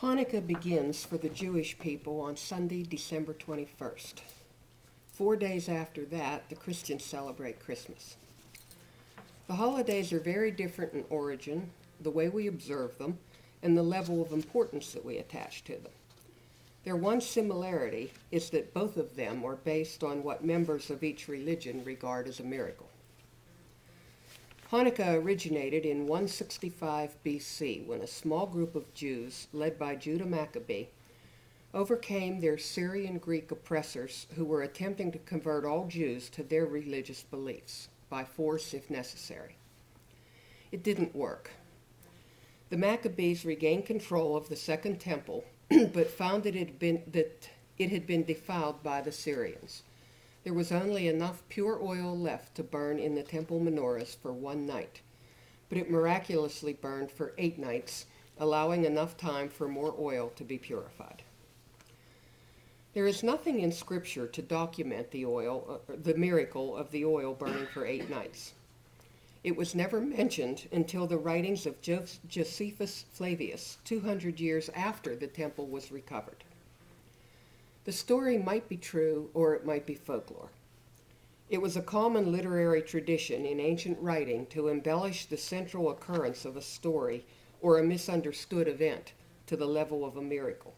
Hanukkah begins for the Jewish people on Sunday, December 21st. 4 days after that, the Christians celebrate Christmas. The holidays are very different in origin, the way we observe them, and the level of importance that we attach to them. Their one similarity is that both of them are based on what members of each religion regard as a miracle. Hanukkah originated in 165 BC when a small group of Jews, led by Judah Maccabee, overcame their Syrian Greek oppressors who were attempting to convert all Jews to their religious beliefs, by force if necessary. It didn't work. The Maccabees regained control of the Second Temple, but found that it had been defiled by the Syrians. There was only enough pure oil left to burn in the temple menorahs for one night, but it miraculously burned for 8 nights, allowing enough time for more oil to be purified. There is nothing in Scripture to document the miracle of the oil burning for 8 nights. It was never mentioned until the writings of Josephus Flavius, 200 years after the temple was recovered. The story might be true or it might be folklore. It was a common literary tradition in ancient writing to embellish the central occurrence of a story or a misunderstood event to the level of a miracle.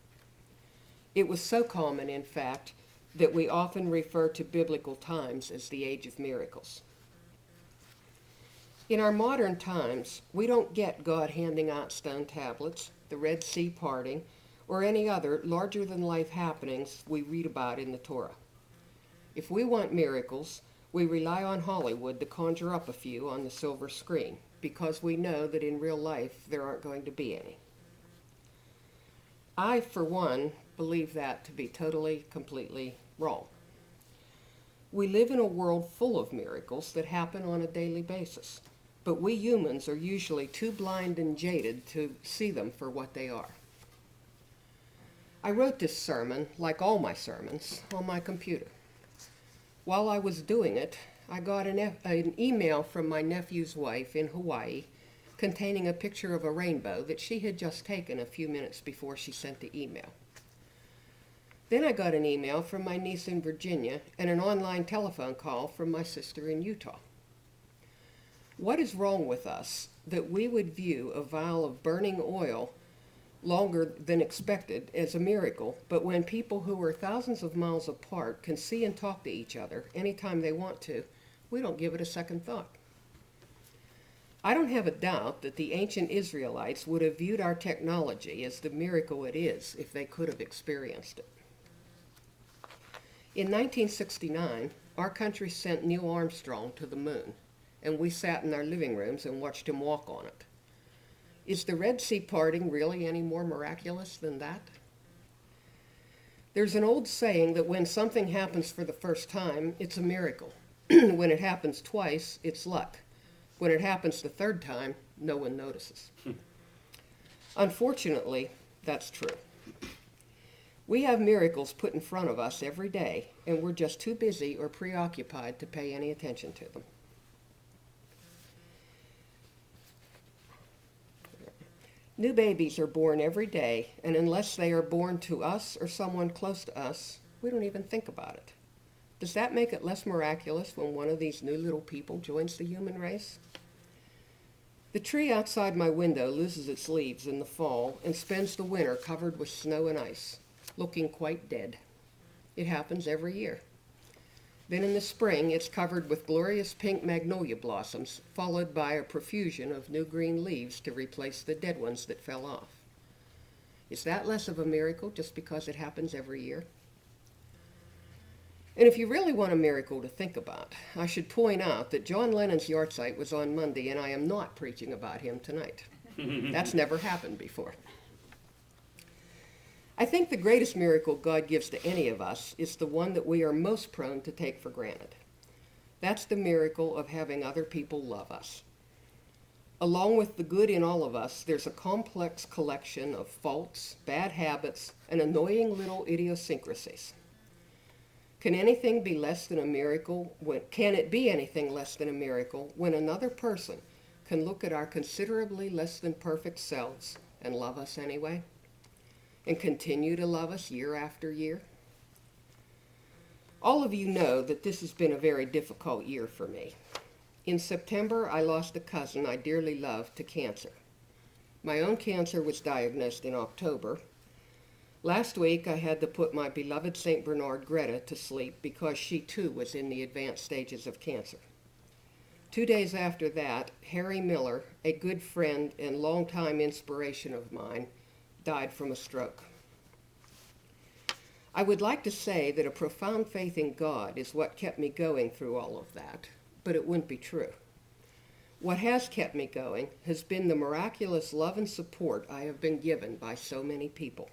It was so common, in fact, that we often refer to biblical times as the age of miracles. In our modern times, we don't get God handing out stone tablets, the Red Sea parting, or any other larger-than-life happenings we read about in the Torah. If we want miracles, we rely on Hollywood to conjure up a few on the silver screen, because we know that in real life there aren't going to be any. I, for one, believe that to be totally, completely wrong. We live in a world full of miracles that happen on a daily basis, but we humans are usually too blind and jaded to see them for what they are. I wrote this sermon, like all my sermons, on my computer. While I was doing it, I got an email from my nephew's wife in Hawaii containing a picture of a rainbow that she had just taken a few minutes before she sent the email. Then I got an email from my niece in Virginia and an online telephone call from my sister in Utah. What is wrong with us that we would view a vial of burning oil longer than expected as a miracle, but when people who are thousands of miles apart can see and talk to each other anytime they want to, we don't give it a second thought? I don't have a doubt that the ancient Israelites would have viewed our technology as the miracle it is if they could have experienced it. In 1969, our country sent Neil Armstrong to the moon, and we sat in our living rooms and watched him walk on it. Is the Red Sea parting really any more miraculous than that? There's an old saying that when something happens for the first time, it's a miracle. When it happens twice, it's luck. When it happens the third time, no one notices. Unfortunately, that's true. We have miracles put in front of us every day, and we're just too busy or preoccupied to pay any attention to them. New babies are born every day, and unless they are born to us or someone close to us, we don't even think about it. Does that make it less miraculous when one of these new little people joins the human race? The tree outside my window loses its leaves in the fall and spends the winter covered with snow and ice, looking quite dead. It happens every year. Then in the spring, it's covered with glorious pink magnolia blossoms, followed by a profusion of new green leaves to replace the dead ones that fell off. Is that less of a miracle just because it happens every year? And if you really want a miracle to think about, I should point out that John Lennon's yahrzeit was on Monday, and I am not preaching about him tonight. That's never happened before. I think the greatest miracle God gives to any of us is the one that we are most prone to take for granted. That's the miracle of having other people love us. Along with the good in all of us, there's a complex collection of faults, bad habits, and annoying little idiosyncrasies. Can anything be less than a miracle? Can it be anything less than a miracle when another person can look at our considerably less than perfect selves and love us anyway? and continue to love us year after year? All of you know that this has been a very difficult year for me. In September, I lost a cousin I dearly loved to cancer. My own cancer was diagnosed in October. Last week, I had to put my beloved St. Bernard Greta to sleep because she too was in the advanced stages of cancer. 2 days after that, Harry Miller, a good friend and longtime inspiration of mine, died from a stroke. I would like to say that a profound faith in God is what kept me going through all of that, but it wouldn't be true. What has kept me going has been the miraculous love and support I have been given by so many people.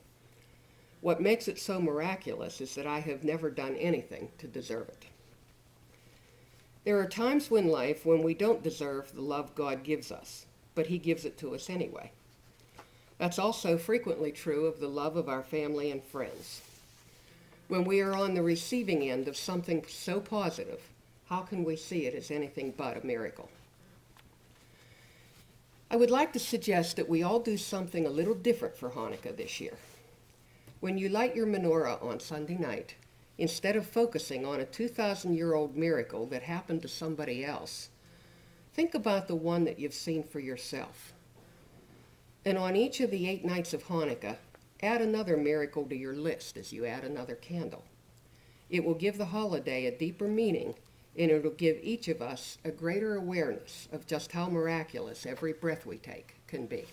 What makes it so miraculous is that I have never done anything to deserve it. There are times in life when we don't deserve the love God gives us, but He gives it to us anyway. That's also frequently true of the love of our family and friends. When we are on the receiving end of something so positive, how can we see it as anything but a miracle? I would like to suggest that we all do something a little different for Hanukkah this year. When you light your menorah on Sunday night, instead of focusing on a 2,000-year-old miracle that happened to somebody else, think about the one that you've seen for yourself. And on each of the 8 nights of Hanukkah, add another miracle to your list as you add another candle. It will give the holiday a deeper meaning, and it will give each of us a greater awareness of just how miraculous every breath we take can be.